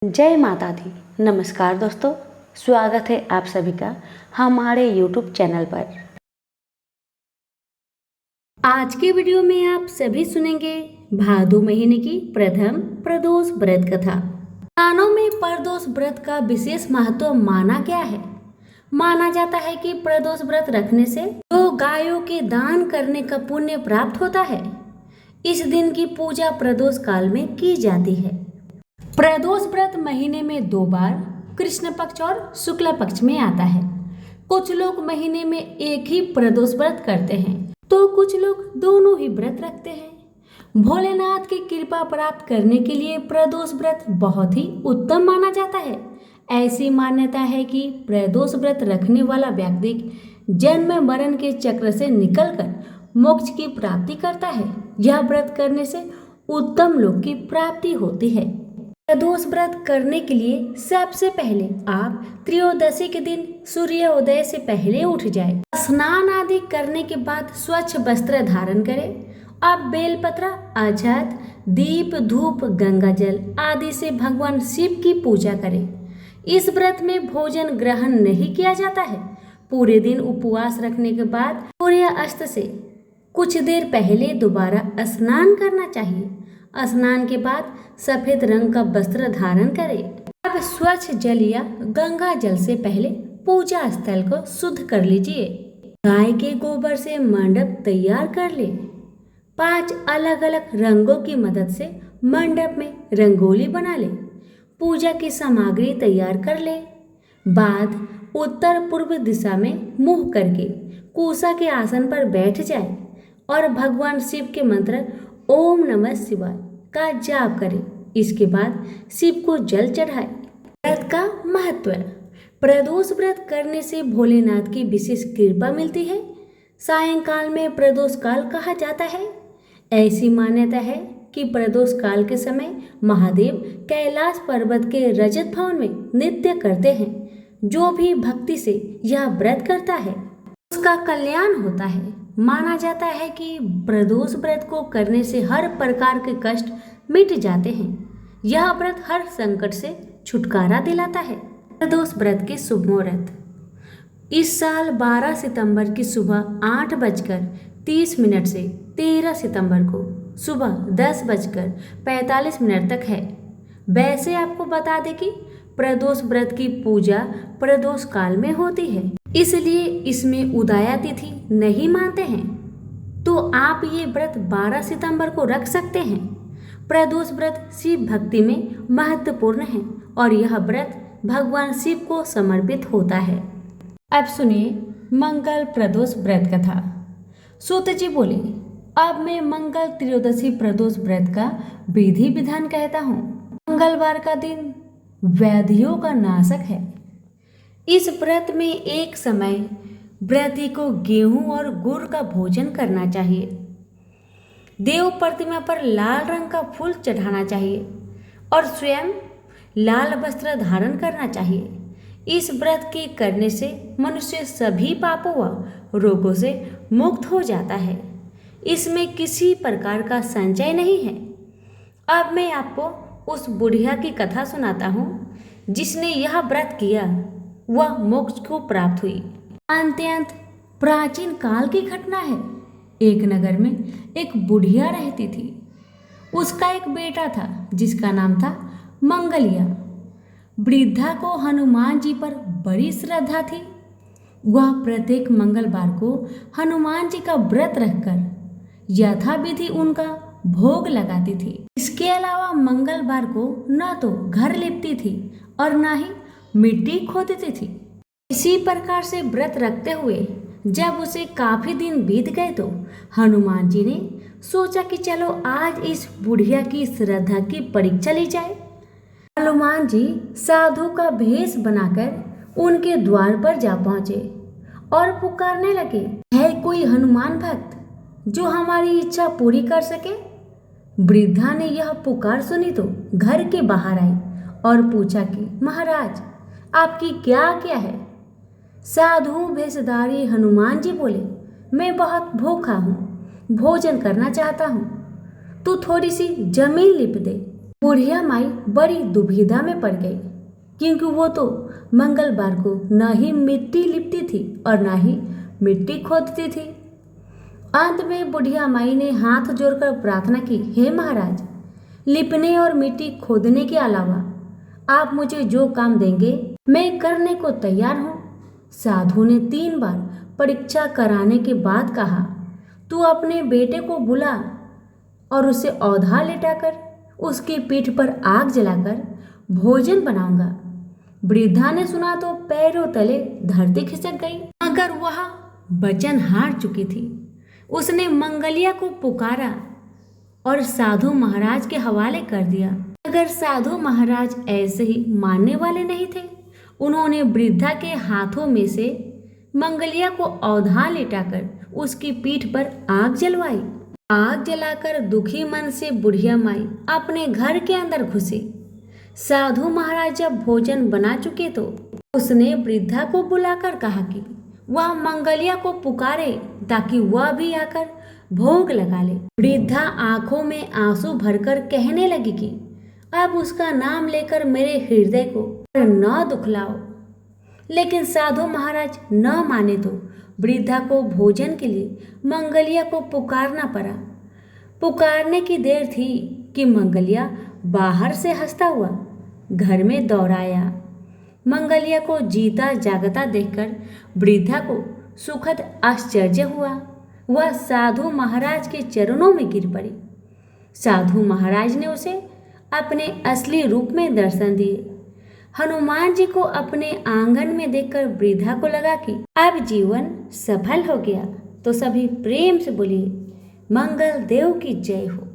जय माता दी। नमस्कार दोस्तों, स्वागत है आप सभी का हमारे YouTube चैनल पर। आज के वीडियो में आप सभी सुनेंगे भादो महीने की प्रथम प्रदोष व्रत कथा। दानों में प्रदोष व्रत का विशेष महत्व माना गया है। माना जाता है कि प्रदोष व्रत रखने से दो गायों के दान करने का पुण्य प्राप्त होता है। इस दिन की पूजा प्रदोष काल में की जाती है। प्रदोष व्रत महीने में 2 बार कृष्ण पक्ष और शुक्ल पक्ष में आता है। कुछ लोग महीने में एक ही प्रदोष व्रत करते हैं तो कुछ लोग दोनों ही व्रत रखते हैं। भोलेनाथ की कृपा प्राप्त करने के लिए प्रदोष व्रत बहुत ही उत्तम माना जाता है। ऐसी मान्यता है कि प्रदोष व्रत रखने वाला व्यक्ति जन्म मरण के चक्र से निकलकर मोक्ष की प्राप्ति करता है। यह व्रत करने से उत्तम लोक की प्राप्ति होती है। प्रदोष व्रत करने के लिए सबसे पहले आप त्रयोदशी के दिन सूर्योदय से पहले उठ जाएं। स्नान आदि करने के बाद स्वच्छ वस्त्र धारण करें। आप बेलपत्र, अक्षत, दीप, धूप, गंगा जल आदि से भगवान शिव की पूजा करें। इस व्रत में भोजन ग्रहण नहीं किया जाता है। पूरे दिन उपवास रखने के बाद सूर्यास्त से कुछ देर पहले दोबारा स्नान करना चाहिए। स्नान के बाद सफेद रंग का वस्त्र धारण करें। अब स्वच्छ जल या गंगा जल से पहले पूजा स्थल को शुद्ध कर लीजिए। गाय के गोबर से मंडप तैयार कर ले। 5 अलग अलग रंगों की मदद से मंडप में रंगोली बना ले। पूजा की सामग्री तैयार कर ले। बाद उत्तर पूर्व दिशा में मुंह करके कुशा के आसन पर बैठ जाए और भगवान शिव के मंत्र ओम नमः शिवाय का जाप करें। इसके बाद शिव को जल चढ़ाए। व्रत का महत्व। प्रदोष व्रत करने से भोलेनाथ की विशेष कृपा मिलती है। सायंकाल में प्रदोष काल कहा जाता है। ऐसी मान्यता है कि प्रदोष काल के समय महादेव कैलाश पर्वत के रजत भवन में नृत्य करते हैं। जो भी भक्ति से यह व्रत करता है उसका कल्याण होता है। माना जाता है कि प्रदोष व्रत को करने से हर प्रकार के कष्ट मिट जाते हैं। यह व्रत हर संकट से छुटकारा दिलाता है। प्रदोष व्रत के शुभ मुहूर्त। इस साल 12 सितंबर की सुबह 8:30 से 13 सितंबर को सुबह 10:45 तक है। वैसे आपको बता दें कि प्रदोष व्रत की पूजा प्रदोष काल में होती है, इसलिए इसमें उदया तिथि नहीं मानते हैं। तो आप ये व्रत 12 सितंबर को रख सकते हैं। प्रदोष व्रत शिव भक्ति में महत्वपूर्ण है और यह व्रत भगवान शिव को समर्पित होता है। अब सुनिए मंगल प्रदोष व्रत कथा। सूत जी बोले, अब मैं मंगल त्रयोदशी प्रदोष व्रत का विधि विधान कहता हूँ। मंगलवार का दिन व्याधियों का नाशक है। इस व्रत में एक समय व्रती को गेहूं और गुड़ का भोजन करना चाहिए। देव प्रतिमा पर लाल रंग का फूल चढ़ाना चाहिए और स्वयं लाल वस्त्र धारण करना चाहिए। इस व्रत के करने से मनुष्य सभी पापों व रोगों से मुक्त हो जाता है। इसमें किसी प्रकार का संचय नहीं है। अब मैं आपको उस बुढ़िया की कथा सुनाता हूँ जिसने यह व्रत किया, वह मोक्ष को प्राप्त हुई। अत्यंत प्राचीन काल की घटना है। एक नगर में एक बुढ़िया रहती थी। उसका एक बेटा था जिसका नाम था मंगलिया। वृद्धा को हनुमान जी पर बड़ी श्रद्धा थी। वह प्रत्येक मंगलवार को हनुमान जी का व्रत रखकर यथाविधि उनका भोग लगाती थी। इसके अलावा मंगलवार को न तो घर लिपती थी और न ही मिट्टी खोदती थी। इसी प्रकार से व्रत रखते हुए जब उसे काफी दिन बीत गए तो हनुमान जी ने सोचा कि चलो आज इस बुढ़िया की श्रद्धा की परीक्षा ली जाए। हनुमान जी साधु का भेष बनाकर उनके द्वार पर जा पहुंचे और पुकारने लगे, है कोई हनुमान भक्त जो हमारी इच्छा पूरी कर सके। वृद्धा ने यह पुकार सुनी तो घर के बाहर आई और पूछा कि महाराज आपकी क्या आज्ञा है। साधु भेषधारी हनुमान जी बोले, मैं बहुत भूखा हूँ, भोजन करना चाहता हूँ, तू थोड़ी सी जमीन लिप दे। बुढ़िया माई बड़ी दुविधा में पड़ गई, क्योंकि वो तो मंगलवार को न ही मिट्टी लिपती थी और न ही मिट्टी खोदती थी। अंत में बुढ़िया माई ने हाथ जोड़कर प्रार्थना की, हे महाराज, लिपने और मिट्टी खोदने के अलावा आप मुझे जो काम देंगे मैं करने को तैयार हूँ। साधु ने 3 बार परीक्षा कराने के बाद कहा, तू अपने बेटे को बुला और उसे औधा लेटाकर उसकी पीठ पर आग जलाकर भोजन बनाऊंगा। वृद्धा ने सुना तो पैरों तले धरती खिसक गई, मगर वह वचन हार चुकी थी। उसने मंगलिया को पुकारा और साधु महाराज के हवाले कर दिया, मगर साधु महाराज ऐसे ही मानने वाले नहीं थे। उन्होंने वृद्धा के हाथों में से मंगलिया को औधा लेटाकर उसकी पीठ पर आग जलवाई। आग जलाकर दुखी मन से बुढ़िया माई अपने घर के अंदर घुसी। साधु महाराज जब भोजन बना चुके तो उसने वृद्धा को बुलाकर कहा कि वह मंगलिया को पुकारे ताकि वह भी आकर भोग लगा ले। वृद्धा आंखों में आंसू भरकर कहने लगी कि अब उसका नाम लेकर मेरे हृदय को न दुखलाओ। लेकिन साधु महाराज न माने तो वृद्धा को भोजन के लिए मंगलिया को पुकारना पड़ा। पुकारने की देर थी कि मंगलिया बाहर से हंसता हुआ घर में दौड़ाया। मंगलिया को जीता जागता देखकर वृद्धा को सुखद आश्चर्य हुआ। वह साधु महाराज के चरणों में गिर पड़ी। साधु महाराज ने उसे अपने असली रूप में दर्शन दिए। हनुमान जी को अपने आंगन में देखकर वृद्धा को लगा कि अब जीवन सफल हो गया। तो सभी प्रेम से बोलिए, मंगल देव की जय हो।